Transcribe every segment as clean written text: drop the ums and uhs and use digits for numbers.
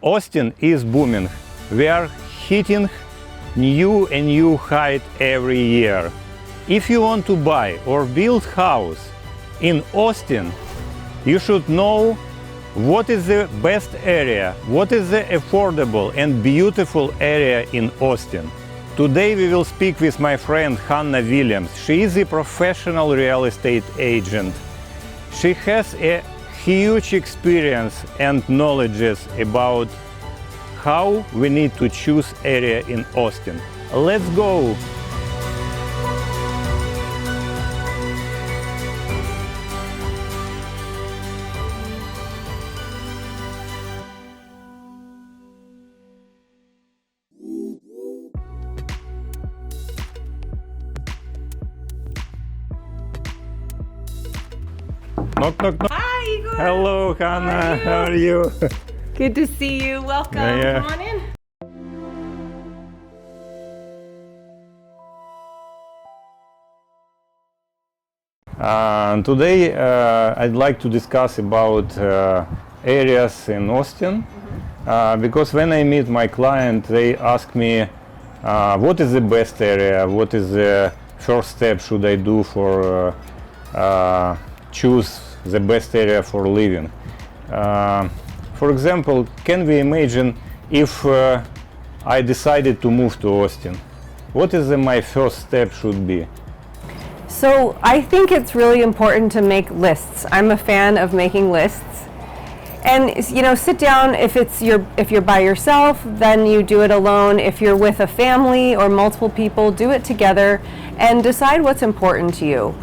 Austin is booming. We are hitting new height every year. If you want to buy or build house in Austin, you should know what is the best area, what is the affordable and beautiful area in Austin. Today we will speak with my friend Hannah Williams. She is a professional real estate agent. She has a huge experience and knowledge about how we need to choose area in Austin. Let's go! Knock, knock, knock. Hi, Igor. Hello, Hannah. How are you? Good to see you. Welcome. Yeah. Come on in. Today I'd like to discuss about areas in Austin, because when I meet my client, they ask me what is the best area, what is the first step should I do for choose the best area for living. For example, can we imagine if I decided to move to Austin? What is my first step should be? So I think it's really important to make lists. I'm a fan of making lists. And sit down. If you're by yourself, then you do it alone. If you're with a family or multiple people, do it together and decide what's important to you.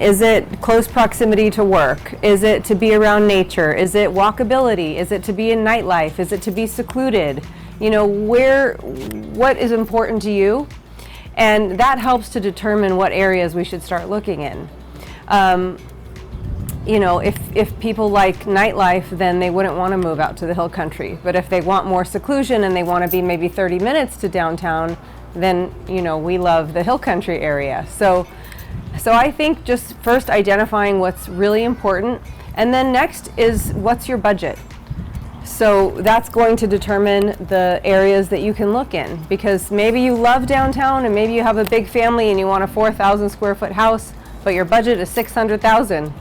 Is it close proximity to work? Is it to be around nature? Is it walkability? Is it to be in nightlife? Is it to be secluded? What is important to you? And that helps to determine what areas we should start looking in. If people like nightlife, then they wouldn't want to move out to the hill country. But if they want more seclusion and they want to be maybe 30 minutes to downtown, then we love the hill country area. So I think just first identifying what's really important, and then next is what's your budget. So that's going to determine the areas that you can look in, because maybe you love downtown and maybe you have a big family and you want a 4,000 square foot house, but your budget is 600,000.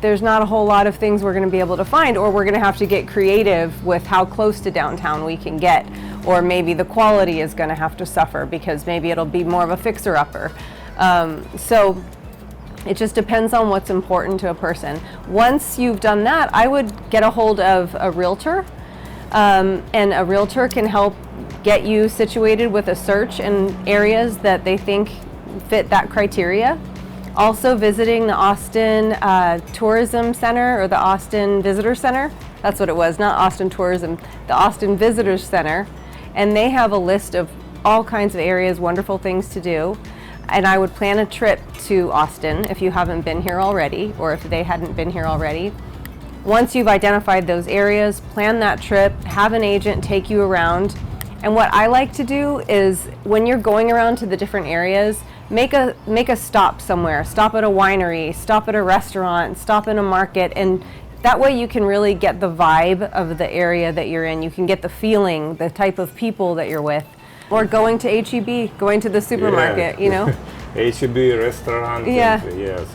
There's not a whole lot of things we're going to be able to find, or we're going to have to get creative with how close to downtown we can get, or maybe the quality is going to have to suffer because maybe it'll be more of a fixer-upper. So it just depends on what's important to a person. Once you've done that, I would get a hold of a realtor, and a realtor can help get you situated with a search in areas that they think fit that criteria. Also visiting the Austin Tourism Center, or the Austin Visitor Center. That's what it was, not Austin Tourism, the Austin Visitors Center. And they have a list of all kinds of areas, wonderful things to do. And I would plan a trip to Austin if you haven't been here already, or if they hadn't been here already. Once you've identified those areas, plan that trip, have an agent take you around. And what I like to do is, when you're going around to the different areas, make a stop somewhere. Stop at a winery, stop at a restaurant, stop in a market, and that way you can really get the vibe of the area that you're in. You can get the feeling, the type of people that you're with. Or going to HEB, going to the supermarket, HEB restaurant, yeah.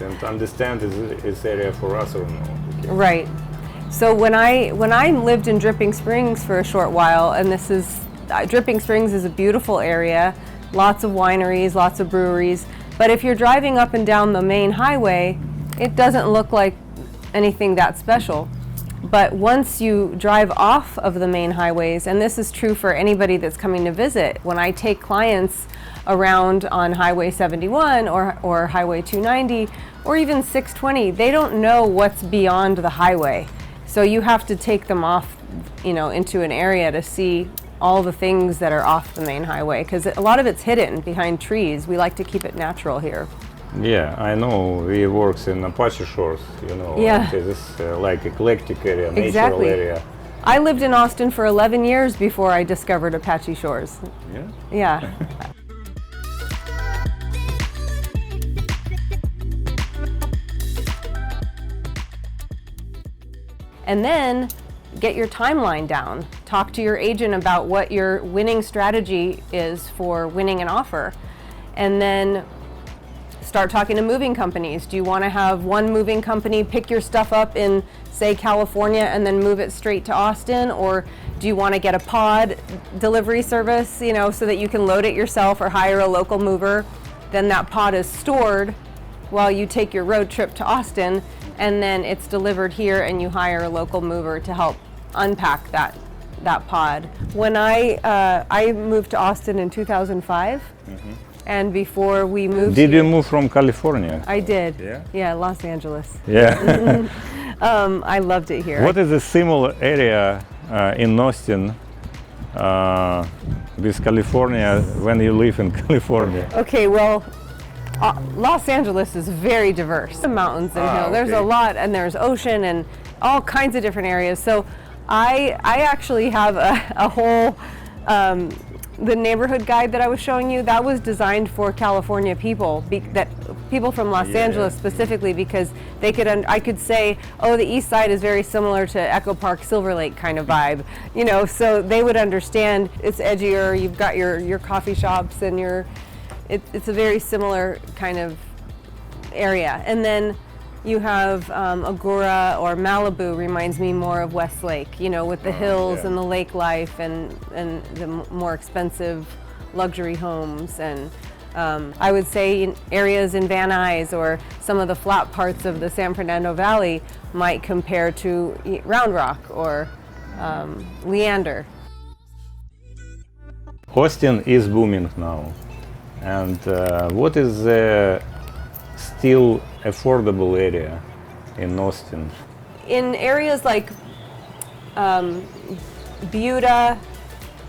And understand is this area for us or no? Okay. Right. So when I lived in Dripping Springs for a short while, and Dripping Springs is a beautiful area, lots of wineries, lots of breweries, but if you're driving up and down the main highway, it doesn't look like anything that special. But once you drive off of the main highways, and this is true for anybody that's coming to visit, when I take clients around on Highway 71 or Highway 290 or even 620, they don't know what's beyond the highway. So you have to take them off, into an area to see all the things that are off the main highway, because a lot of it's hidden behind trees. We like to keep it natural here. Yeah, I know. We works in Apache Shores, Yeah. This like eclectic area, Exactly. natural area. I lived in Austin for 11 years before I discovered Apache Shores. Yeah? Yeah. And then get your timeline down. Talk to your agent about what your winning strategy is for winning an offer. And then start talking to moving companies. Do you want to have one moving company pick your stuff up in, say, California and then move it straight to Austin? Or do you want to get a pod delivery service, you know, so that you can load it yourself or hire a local mover? Then that pod is stored while you take your road trip to Austin, and then it's delivered here and you hire a local mover to help unpack that pod. When I moved to Austin in 2005, and before we moved Did here, you move from California? I did. Yeah? Yeah, Los Angeles. Yeah. I loved it here. What is a similar area in Austin with California when you live in California? Okay, well, Los Angeles is very diverse. The mountains and hills. There's a okay. lot, and there's ocean and all kinds of different areas. So I actually have a whole, the neighborhood guide that I was showing you, that was designed for California people, people from Los Angeles specifically, because they could, I could say, oh, the east side is very similar to Echo Park, Silver Lake kind of vibe, you know, so they would understand it's edgier, you've got your coffee shops and it's a very similar kind of area. And then you have Agora or Malibu reminds me more of Westlake, you know, with the hills and the lake life and the more expensive luxury homes. And I would say in areas in Van Nuys or some of the flat parts of the San Fernando Valley might compare to Round Rock or Leander. Austin is booming now. And what is the still affordable area in Austin? In areas like Buda,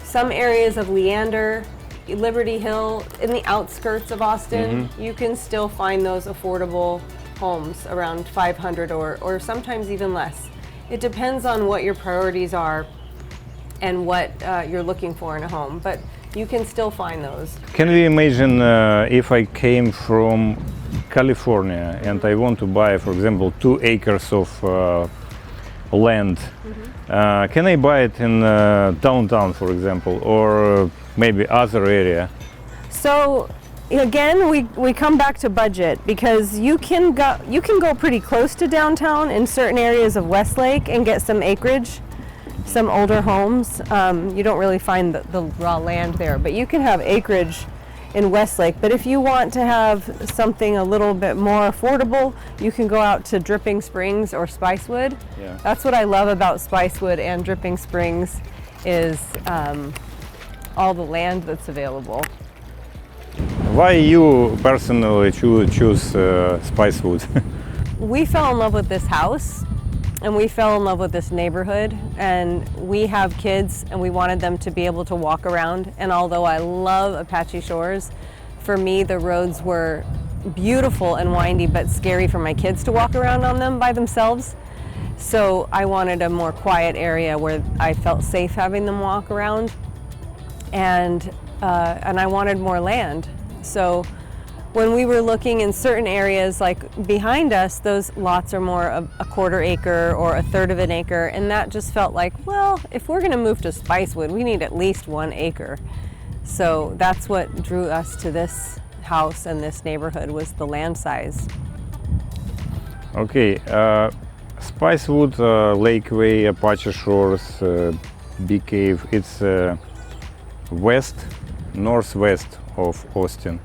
some areas of Leander, Liberty Hill, in the outskirts of Austin, you can still find those affordable homes around 500 or sometimes even less. It depends on what your priorities are and what you're looking for in a home, but you can still find those. Can we imagine if I came from California and I want to buy, for example, 2 acres of land? Can I buy it in downtown, for example, or maybe other area? So again, we come back to budget, because you can go pretty close to downtown in certain areas of Westlake and get some acreage, some older homes. You don't really find the raw land there, but you can have acreage in Westlake. But if you want to have something a little bit more affordable, you can go out to Dripping Springs or Spicewood. Yeah. That's what I love about Spicewood and Dripping Springs is all the land that's available. Why you personally choose Spicewood? We fell in love with this house and we fell in love with this neighborhood, and we have kids and we wanted them to be able to walk around. And although I love Apache Shores, for me the roads were beautiful and windy but scary for my kids to walk around on them by themselves. So I wanted a more quiet area where I felt safe having them walk around, and I wanted more land. So when we were looking in certain areas, like behind us, those lots are more a quarter acre or a third of an acre, and that just felt like, well, if we're going to move to Spicewood, we need at least 1 acre. So that's what drew us to this house and this neighborhood, was the land size. Okay, Spicewood, Lakeway, Apache Shores, Big Cave, it's northwest of Austin.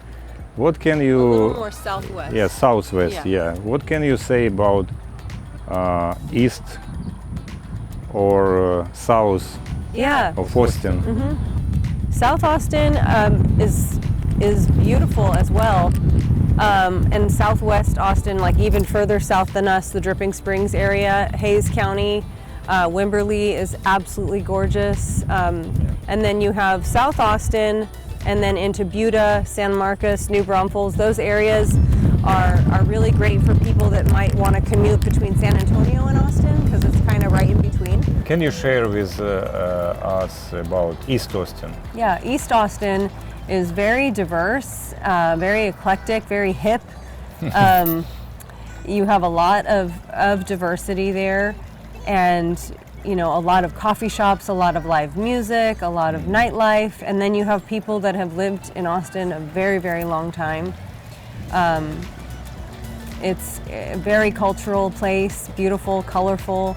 What can you... A little more southwest. Yeah, southwest, yeah. What can you say about east or south of Austin? South Austin is beautiful as well. And southwest Austin, like even further south than us, the Dripping Springs area, Hayes County, Wimberley is absolutely gorgeous. And then you have South Austin, and then into Buda, San Marcos, New Braunfels. Those areas are really great for people that might want to commute between San Antonio and Austin, because it's kind of right in between. Can you share with us about East Austin? Yeah, East Austin is very diverse, very eclectic, very hip. You have a lot of diversity there, and you know, a lot of coffee shops, a lot of live music, a lot of nightlife, and then you have people that have lived in Austin a very, very long time. It's a very cultural place, beautiful, colorful.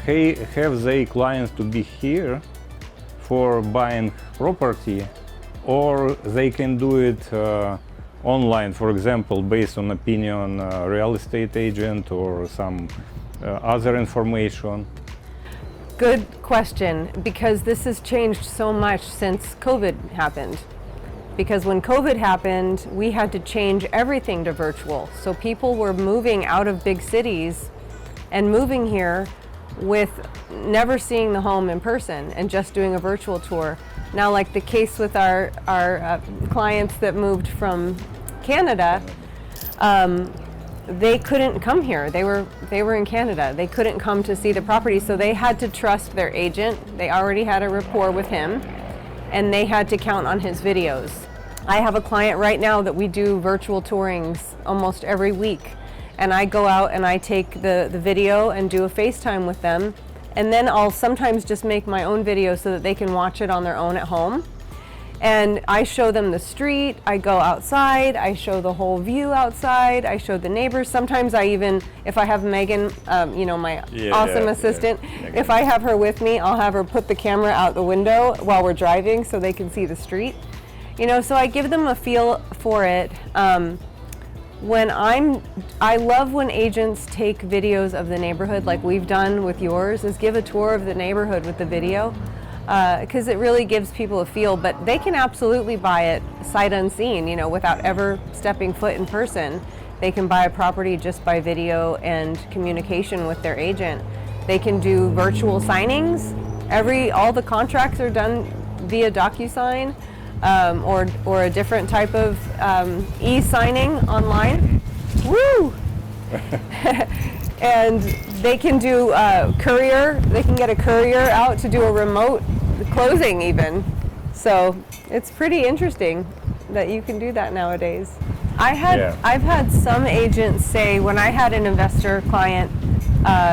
Have they clients to be here for buying property, or they can do it online, for example, based on opinion real estate agent or some other information? Good question, because this has changed so much since COVID happened. Because when COVID happened, we had to change everything to virtual. So people were moving out of big cities and moving here with never seeing the home in person and just doing a virtual tour. Now, like the case with our clients that moved from Canada, they couldn't come here. They were in Canada. They couldn't come to see the property, so they had to trust their agent. They already had a rapport with him, and they had to count on his videos. I have a client right now that we do virtual tourings almost every week, and I go out and I take the video and do a FaceTime with them, and then I'll sometimes just make my own video so that they can watch it on their own at home. And I show them the street, I go outside, I show the whole view outside, I show the neighbors. Sometimes I even, if I have Megan, you know, my awesome assistant, if I have her with me, I'll have her put the camera out the window while we're driving so they can see the street. You know, so I give them a feel for it. I love when agents take videos of the neighborhood like we've done with yours, is give a tour of the neighborhood with the video. Because it really gives people a feel, but they can absolutely buy it sight unseen, you know, without ever stepping foot in person. They can buy a property just by video and communication with their agent. They can do virtual signings. All the contracts are done via DocuSign or a different type of e-signing online. Woo! And they can do courier. They can get a courier out to do a remote closing even. So it's pretty interesting that you can do that nowadays. I've had some agents say, when I had an investor client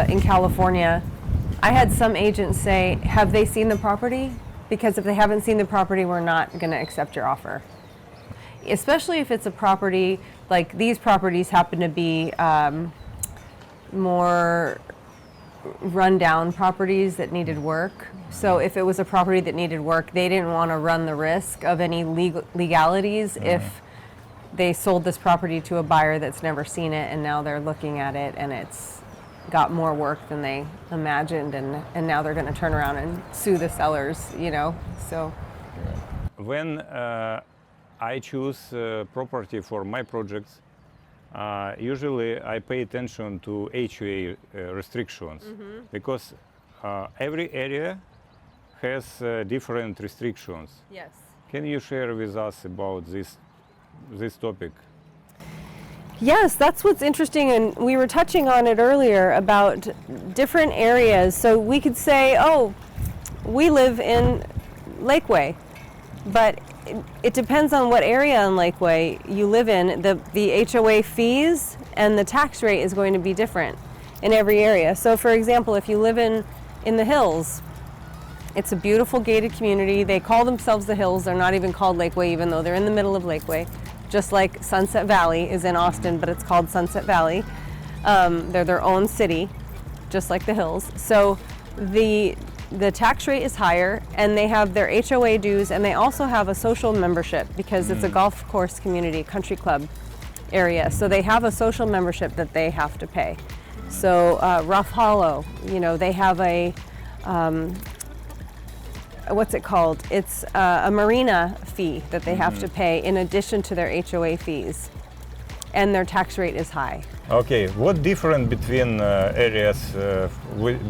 in California, I had some agents say, have they seen the property? Because if they haven't seen the property, we're not going to accept your offer. Especially if it's a property, like these properties happen to be more rundown properties that needed work. So if it was a property that needed work, they didn't want to run the risk of any legalities if they sold this property to a buyer that's never seen it, and now they're looking at it and it's got more work than they imagined, and now they're going to turn around and sue the sellers, you know. So when I choose property for my projects, usually I pay attention to HOA restrictions, because every area has different restrictions. yes. Can you share with us about this topic? Yes, that's what's interesting, and we were touching on it earlier about different areas. So we could say, oh, we live in Lakeway, but it depends on what area in Lakeway you live in. The HOA fees and the tax rate is going to be different in every area. So for example, if you live in the Hills, it's a beautiful gated community. They call themselves the Hills. They're not even called Lakeway, even though they're in the middle of Lakeway. Just like Sunset Valley is in Austin, but it's called Sunset Valley. They're their own city, just like the Hills. So the tax rate is higher, and they have their HOA dues, and they also have a social membership because it's a golf course community, country club area. So they have a social membership that they have to pay. So Rough Hollow, you know, they have a what's it called? It's a marina fee that they have to pay in addition to their HOA fees, and their tax rate is high. Okay, what difference between areas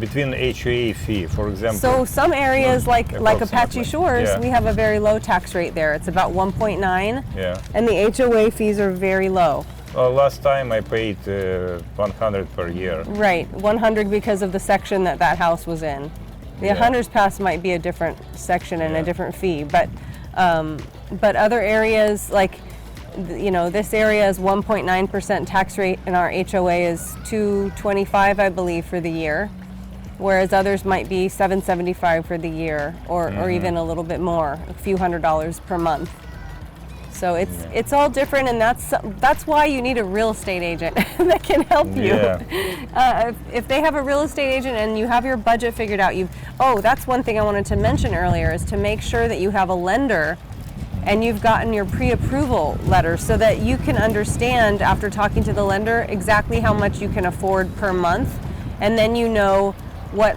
between HOA fee, for example? So some areas like Apache Shores, yeah. we have a very low tax rate there. It's about 1.9, Yeah. and the HOA fees are very low. Last time I paid 100 per year. Right, 100 because of the section that house was in. The Yeah. Hunters Pass might be a different section and a different fee, but other areas like you know, this area is 1.9% tax rate and our HOA is 225, I believe, for the year, whereas others might be 775 for the year, or even a little bit more, a few $100s per month. So it's all different, and that's why you need a real estate agent that can help you. If they have a real estate agent and you have your budget figured out, that's one thing I wanted to mention earlier, is to make sure that you have a lender and you've gotten your pre-approval letter so that you can understand, after talking to the lender, exactly how much you can afford per month, and then you know what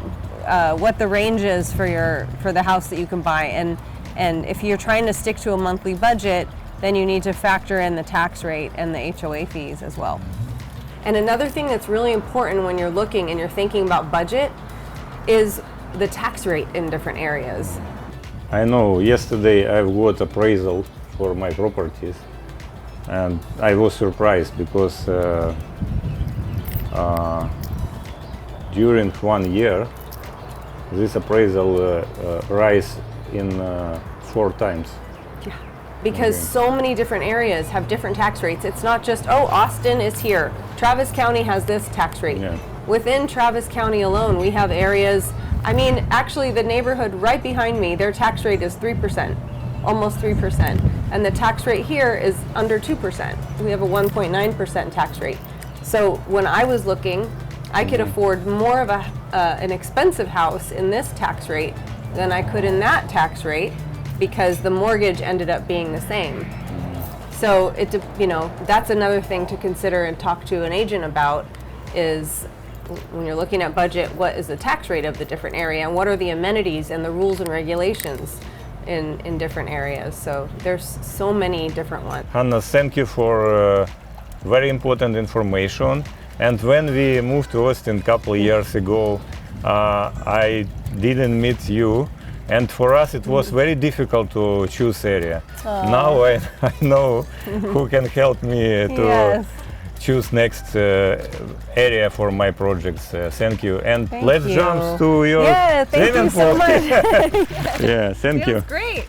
the range is for the house that you can buy. And if you're trying to stick to a monthly budget, then you need to factor in the tax rate and the HOA fees as well. And another thing that's really important when you're looking and you're thinking about budget is the tax rate in different areas. I know yesterday I got appraisal for my properties, and I was surprised because during 1 year this appraisal rise in 4 times. Because so many different areas have different tax rates. It's not just, Austin is here, Travis County has this tax rate. Within Travis County alone, we have areas, actually the neighborhood right behind me, their tax rate is 3%, almost 3%. And the tax rate here is under 2%. We have a 1.9% tax rate. So when I was looking, I could afford more of an expensive house in this tax rate than I could in that tax rate, because the mortgage ended up being the same. So that's another thing to consider and talk to an agent about, is when you're looking at budget, what is the tax rate of the different area, and what are the amenities and the rules and regulations in different areas. So there's so many different ones. Hannah, thank you for very important information. And when we moved to Austin a couple of years ago, I didn't meet you. And for us, it was very difficult to choose area. Now I know who can help me to choose next area for my projects. Thank you. And let's jump to your thank you so much. Yeah, thank you. Great.